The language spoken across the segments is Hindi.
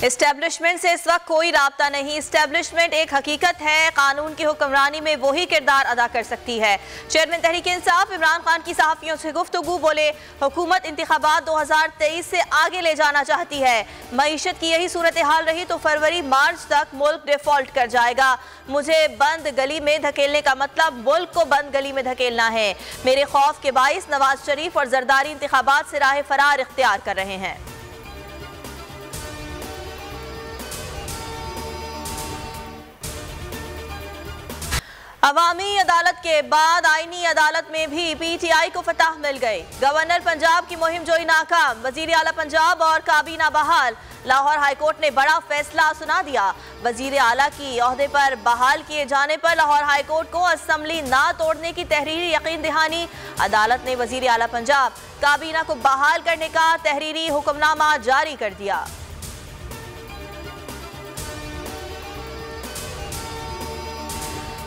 एस्टेब्लिशमेंट से इस वक्त कोई राब्ता नहीं। एस्टेब्लिशमेंट एक हकीकत है, कानून की हुक्मरानी में वही किरदार अदा कर सकती है। चेयरमैन तहरीक इंसाफ इमरान खान की सहाफ़ियों से गुफ्तगू, बोले हुकूमत इंतखाबात 2023 से आगे ले जाना चाहती है। मईशत की यही सूरत हाल रही तो फरवरी मार्च तक मुल्क डिफॉल्ट कर जाएगा। मुझे बंद गली में धकेलने का मतलब मुल्क को बंद गली में धकेलना है। मेरे खौफ के बाइस नवाज शरीफ और जरदारी इंतखाबात से राह फरार इख्तियार कर रहे हैं। अवामी अदालत के बाद आईनी अदालत में भी पीटीआई को फतह मिल गई। गवर्नर पंजाब की मुहिम जोई नाकाम, वजीर आला पंजाब और काबीना बहाल। लाहौर हाईकोर्ट ने बड़ा फैसला सुना दिया। वजीर आला की ओहदे पर बहाल किए जाने पर लाहौर हाईकोर्ट को असम्बली ना तोड़ने की तहरीरी यकीन दहानी। अदालत ने वजीर आला पंजाब काबीना को बहाल करने का तहरीरी हुक्मनामा जारी कर दिया।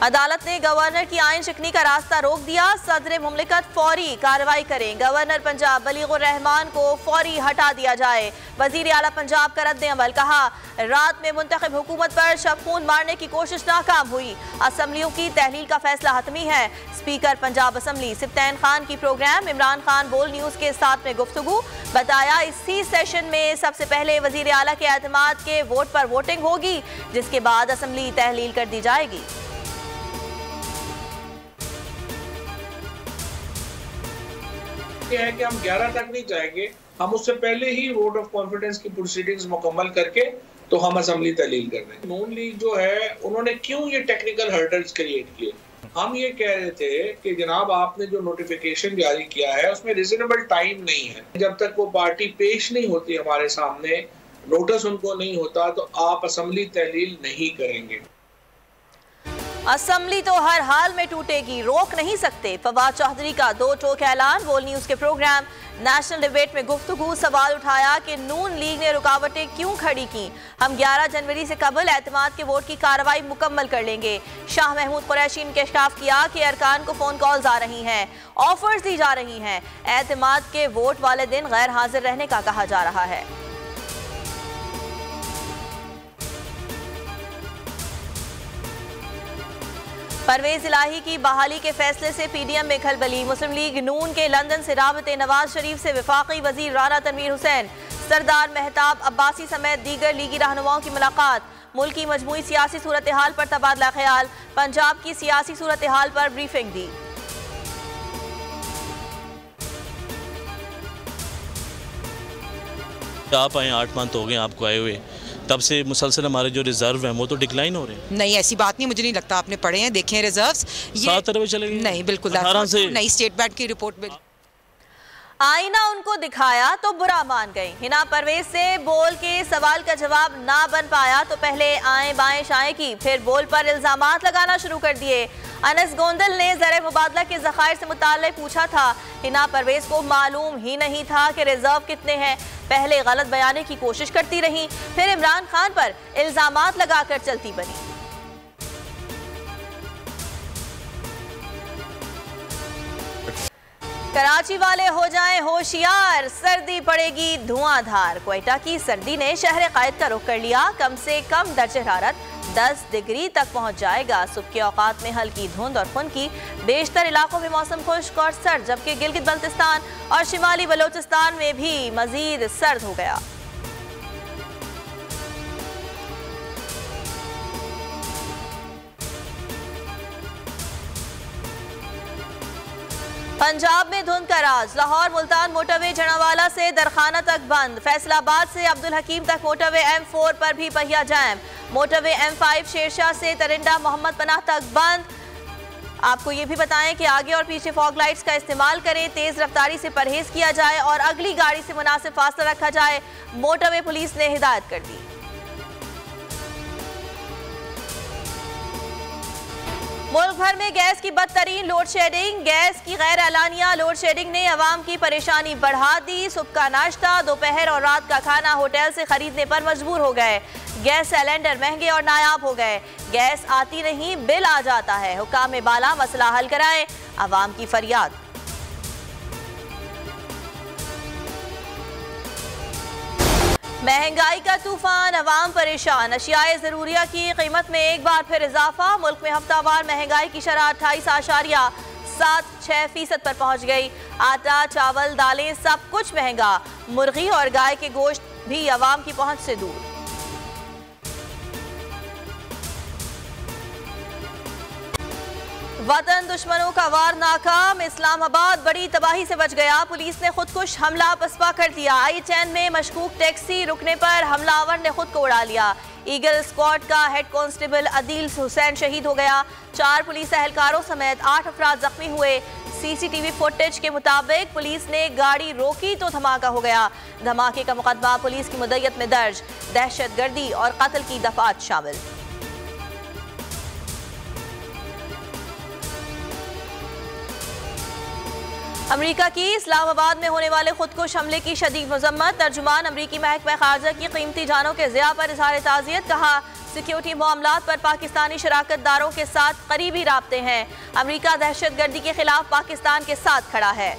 अदालत ने गवर्नर की आइन शिकनी का रास्ता रोक दिया। सदर मुमलिकत फौरी कार्रवाई करें। गवर्नर पंजाब बलीगुर रहमान को फौरी हटा दिया जाए। वजीर आला पंजाब का रद्द अमल, कहा रात में मुंतखब हुकूमत पर शबखून मारने की कोशिश नाकाम हुई। असम्बलियों की तहलील का फैसला हतमी है। स्पीकर पंजाब असम्बली सिब्तैन खान की प्रोग्राम इमरान खान बोल न्यूज़ के साथ में गुफ्तगू, बताया इसी सेशन में सबसे पहले वजीर आला के एतमाद के वोट पर वोटिंग होगी, जिसके बाद असम्बली तहलील कर दी जाएगी। है कि हम 11 तक नहीं जाएंगे, हम उससे पहले ही वोट ऑफ कॉन्फिडेंस की प्रोसीडिंग्स मुकम्मल करके तो हम असेंबली तहलील कर देंगे। नून लीग जो है उन्होंने क्यों ये टेक्निकल हर्डल्स क्रिएट किए? हम ये कह रहे थे कि जनाब आपने जो नोटिफिकेशन जारी किया है उसमें रिजनेबल टाइम नहीं है। जब तक वो पार्टी पेश नहीं होती हमारे सामने, नोटिस उनको नहीं होता, तो आप असेंबली तहलील नहीं करेंगे। असेंबली तो हर हाल में टूटेगी, रोक नहीं सकते। फवाद चौधरी का दो टोक ऐलान। बोल न्यूज़ के प्रोग्राम नेशनल डिबेट में गुफ्तगू, सवाल उठाया कि नून लीग ने रुकावटें क्यों खड़ी की। हम 11 जनवरी से कबल एतमाद के वोट की कार्रवाई मुकम्मल कर लेंगे। शाह महमूद कुरैशी ने इंकशाफ किया कि अरकान को फ़ोन कॉल्स आ रही हैं, ऑफर्स दी जा रही हैं। एतमाद के वोट वाले दिन गैर हाजिर रहने का कहा जा रहा है। परवेज इलाही की बहाली के फैसले से पीडीएम में खलबली। मुस्लिम लीग नून के लंदन से राबते नवाज शरीफ से वफाकी वजीर राना तनवीर हुसैन, सरदार मेहताब अब्बासी समेत दीगर लीगी रहनुमाओं की मुलाकात। मुल्क की मजमूई सियासी सूरत हाल पर तबादला ख्याल। पंजाब की सियासी सूरत हाल पर ब्रीफिंग दी। आप आए 8 मंथ हो गए आपको आए हुए, तब से मुसलसल हमारे जो रिजर्व हैं वो तो डिक्लाइन हो रहे हैं। नहीं, ऐसी बात नहीं, मुझे नहीं लगता। आपने पढ़े हैं, देखे हैं रिजर्व्स, ये 7 तरफ चले गए। नहीं, बिल्कुल 18 से नई स्टेट बैंक की रिपोर्ट में आईना उनको दिखाया तो बुरा मान गई। हिना परवेज से बोल के सवाल का जवाब ना बन पाया तो पहले आए बाएं शाएं की, फिर बोल पर इल्जामात लगाना शुरू कर दिए। अनस गोंदल ने ज़र मुबादला के ज़खायर से मुताल्लिक़ पूछा था। हिना परवेज को मालूम ही नहीं था कि रिजर्व कितने हैं। पहले गलत बयाने की कोशिश करती रही, फिर इमरान खान पर इल्जामात लगाकर चलती बनी। कराची वाले हो जाएं होशियार, सर्दी पड़ेगी धुआंधार। क्वेटा की सर्दी ने शहर कायद का रुख कर लिया। कम से कम दर्जे हरारत 10 डिग्री तक पहुंच जाएगा। सुबह के औकात में हल्की धुंध और खुनकी। बेशतर इलाकों में मौसम खुश्क और सर्द, जबकि गिलगित बल्तिस्तान और शिमाली बलोचिस्तान में भी मजीद सर्द हो गया। पंजाब में धुंध का राज। लाहौर मुल्तान मोटरवे जनावाला से दरखाना तक बंद। फैसलाबाद से अब्दुल हकीम तक मोटरवे M4 पर भी पहिया जैम। मोटरवे M5 शेरशाह से तरिंडा मोहम्मद पनाह तक बंद। आपको ये भी बताएं कि आगे और पीछे फॉग लाइट्स का इस्तेमाल करें, तेज रफ्तारी से परहेज किया जाए और अगली गाड़ी से मुनासिब फासला रखा जाए, मोटरवे पुलिस ने हिदायत कर दी। मुल्क भर में गैस की बदतरीन लोड शेडिंग। गैस की गैर एलानिया लोड शेडिंग ने अवाम की परेशानी बढ़ा दी। सुबह का नाश्ता, दोपहर और रात का खाना होटल से खरीदने पर मजबूर हो गए। गैस सिलेंडर महंगे और नायाब हो गए। गैस आती नहीं, बिल आ जाता है। हुकाम बाला मसला हल कराएं, अवाम की फरियाद। महंगाई का तूफान, अवाम परेशान। अशियाए ज़रूरिया की कीमत में एक बार फिर इजाफा। मुल्क में हफ्तावार महंगाई की शरह 28.76% पर पहुंच गई। आटा, चावल, दालें सब कुछ महंगा। मुर्गी और गाय के गोश्त भी अवाम की पहुंच से दूर। वतन दुश्मनों का वार नाकाम। इस्लामाबाद बड़ी तबाही से बच गया। पुलिस ने खुदकुश हमला पसपा कर दिया। I-10 में मशकूक टैक्सी रुकने पर हमलावर ने खुद को उड़ा लिया। ईगल स्क्वाड का हेड कांस्टेबल अदील हुसैन शहीद हो गया। 4 पुलिस एहलकारों समेत 8 अफराद जख्मी हुए। CCTV फुटेज के मुताबिक पुलिस ने गाड़ी रोकी तो धमाका हो गया। धमाके का मुकदमा पुलिस की मुद्दत में दर्ज। दहशतगर्दी और कत्ल की दफात शामिल। अमेरिका की इस्लामाबाद में होने वाले खुदकुश हमले की शदीद मजम्मत। तर्जुमान अमरीकी महकमा खारजा की कीमती जानों के ज़िया पर इज़हार ताज़ियत। कहा, सिक्योरिटी मामलात पर पाकिस्तानी शराकतदारों के साथ करीबी राब्ते हैं। अमेरिका दहशतगर्दी के खिलाफ पाकिस्तान के साथ खड़ा है।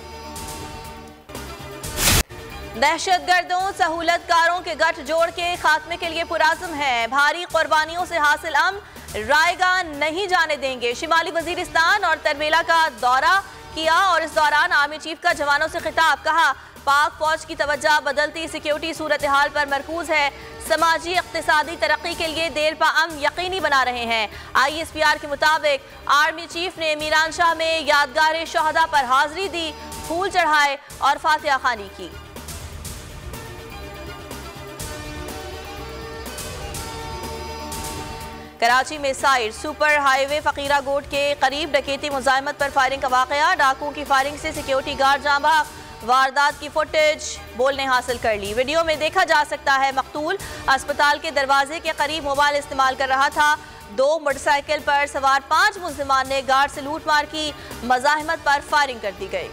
दहशतगर्दों सहूलतकारों के गठजोड़ के खात्मे के लिए पुराज़म है। भारी कुर्बानियों से हासिल अमन रायगा नहीं जाने देंगे। शिमाली वजीरिस्तान और तरबेला का दौरा किया और इस दौरान आर्मी चीफ का जवानों से खिताब। कहा, पाक फौज की तवज्जो बदलती सिक्योरिटी सूरत हाल पर मरकूज है। समाजी इक्तिसादी तरक्की के लिए देर पा अमन यकीनी बना रहे हैं। ISPR के मुताबिक आर्मी चीफ ने मीरान शाह में यादगार शहदा पर हाजिरी दी, फूल चढ़ाए और फातिहा खानी की। कराची में साइड सुपर हाईवे फकीरा गोट के करीब डकैती मुजाहिमत पर फायरिंग का वाकया। डाकुओं की फायरिंग से सिक्योरिटी गार्ड जाँ बहक। वारदात की फुटेज बोलने हासिल कर ली। वीडियो में देखा जा सकता है मकतूल अस्पताल के दरवाजे के करीब मोबाइल इस्तेमाल कर रहा था। 2 मोटरसाइकिल पर सवार 5 मुल्जिमान ने गार्ड से लूटमार की। मजाहिमत पर फायरिंग कर दी गई।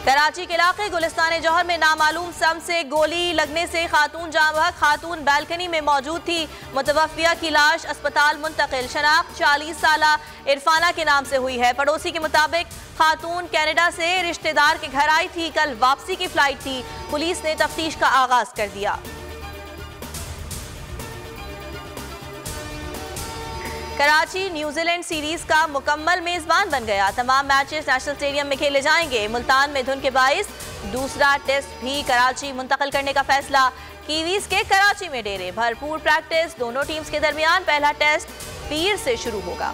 कराची के इलाके गुलिस्तान जौहर में नामालूम सम से गोली लगने से खातून जाँ बहक। खातून बालकनी में मौजूद थी। मुतवफ़िया की लाश अस्पताल मुंतकिल। शनाख्त 40 साला इरफाना के नाम से हुई है। पड़ोसी के मुताबिक खातून कनाडा से रिश्तेदार के घर आई थी। कल वापसी की फ्लाइट थी। पुलिस ने तफ्तीश का आगाज कर दिया। कराची न्यूजीलैंड सीरीज का मुकम्मल मेजबान बन गया। तमाम मैचेस नेशनल स्टेडियम में खेले जाएंगे। मुल्तान में धुंध के बाइस दूसरा टेस्ट भी कराची मुंतकिल करने का फैसला। कीवीज के कराची में डेरे। भरपूर प्रैक्टिस दोनों टीम्स के दरमियान। पहला टेस्ट पीर से शुरू होगा।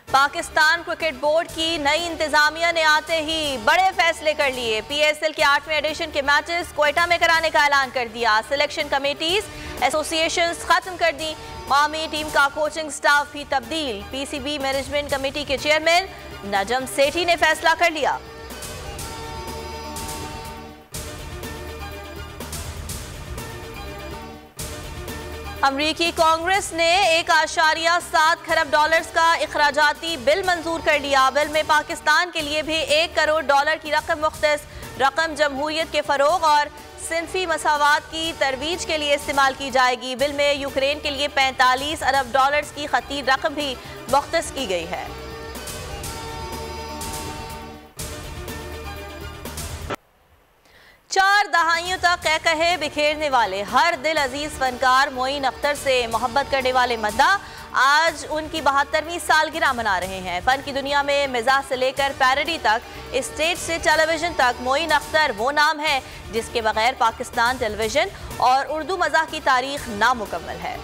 पाकिस्तान क्रिकेट बोर्ड की नई इंतजामिया ने आते ही बड़े फैसले कर लिए। PSL के 8वें एडिशन के मैचेस क्वेटा में कराने का ऐलान कर दिया। सिलेक्शन कमेटीज एसोसिएशंस खत्म कर दी। कौमी टीम का कोचिंग स्टाफ भी तब्दील। PCB मैनेजमेंट कमेटी के चेयरमैन नजम सेठी ने फैसला कर लिया। अमरीकी कांग्रेस ने $1.7 खरब का इखराजाती बिल मंजूर कर लिया। बिल में पाकिस्तान के लिए भी $1 करोड़ की रकम मुख्तस। रकम जमहूरियत के फरोग और सिनफी मसावात की तरवीज के लिए इस्तेमाल की जाएगी। बिल में यूक्रेन के लिए $45 अरब की खती रकम भी मुख्तस की गई है। चार दहाइयों तक कहकहे बिखेरने वाले हर दिल अजीज फनकार मोइन अख्तर से मोहब्बत करने वाले मद्दाह आज उनकी 72वीं सालगिरह मना रहे हैं। फन की दुनिया में मिजाज से लेकर पैरोडी तक, स्टेज से टेलीविजन तक, मोइन अख्तर वो नाम है जिसके बगैर पाकिस्तान टेलीविजन और उर्दू मज़ाह की तारीख नामुकम्मल है।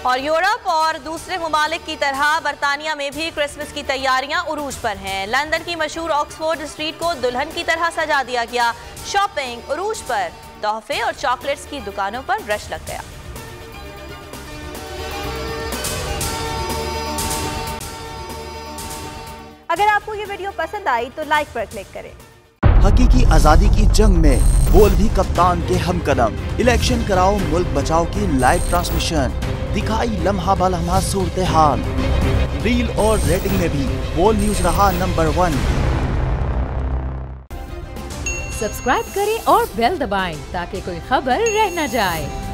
और यूरोप और दूसरे ममालिक की तरह बरतानिया में भी क्रिसमस की तैयारियां उरूज पर हैं। लंदन की मशहूर ऑक्सफोर्ड स्ट्रीट को दुल्हन की तरह सजा दिया गया। शॉपिंग उरूज पर, तोहफे और चॉकलेट्स की दुकानों पर रश लग गया। अगर आपको ये वीडियो पसंद आई तो लाइक पर क्लिक करें। हकीकी आजादी की जंग में बोल भी कप्तान के हमकदम। इलेक्शन कराओ मुल्क बचाओ की लाइव ट्रांसमिशन। दिखाई लम्हा बलम्हा सूरत हाल। रील और रेटिंग में भी बोल न्यूज रहा नंबर 1। सब्सक्राइब करें और बेल दबाएं ताकि कोई खबर रह न जाए।